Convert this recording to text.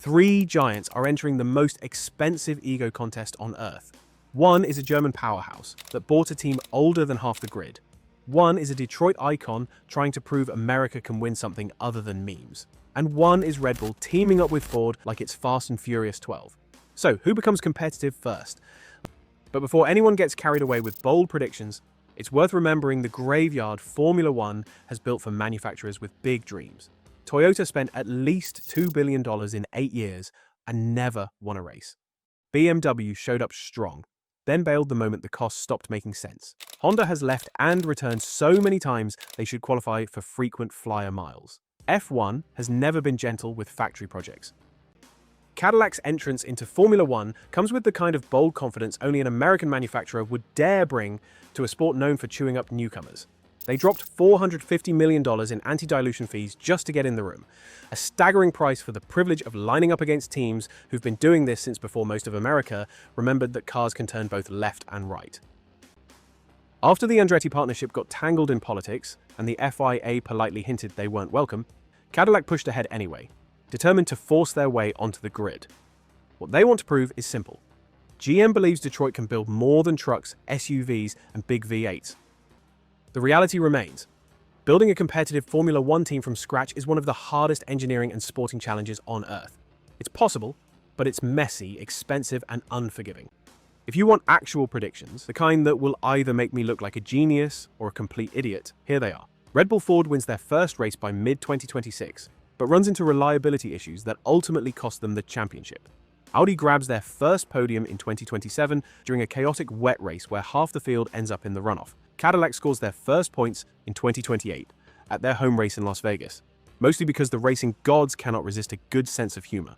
Three giants are entering the most expensive ego contest on Earth. One is a German powerhouse that bought a team older than half the grid. One is a Detroit icon trying to prove America can win something other than memes. And one is Red Bull teaming up with Ford like it's Fast and Furious 12. So, who becomes competitive first? But before anyone gets carried away with bold predictions, it's worth remembering the graveyard Formula One has built for manufacturers with big dreams. Toyota spent at least $2 billion in 8 years and never won a race. BMW showed up strong, then bailed the moment the cost stopped making sense. Honda has left and returned so many times they should qualify for frequent flyer miles. F1 has never been gentle with factory projects. Cadillac's entrance into Formula One comes with the kind of bold confidence only an American manufacturer would dare bring to a sport known for chewing up newcomers. They dropped $450 million in anti-dilution fees just to get in the room, a staggering price for the privilege of lining up against teams who've been doing this since before most of America remembered that cars can turn both left and right. After the Andretti partnership got tangled in politics and the FIA politely hinted they weren't welcome, Cadillac pushed ahead anyway, determined to force their way onto the grid. What they want to prove is simple. GM believes Detroit can build more than trucks, SUVs, and big V8s. The reality remains. Building a competitive Formula One team from scratch is one of the hardest engineering and sporting challenges on Earth. It's possible, but it's messy, expensive, and unforgiving. If you want actual predictions, the kind that will either make me look like a genius or a complete idiot, here they are. Red Bull Ford wins their first race by mid-2026, but runs into reliability issues that ultimately cost them the championship. Audi grabs their first podium in 2027 during a chaotic wet race where half the field ends up in the runoff. Cadillac scores their first points in 2028 at their home race in Las Vegas, mostly because the racing gods cannot resist a good sense of humor.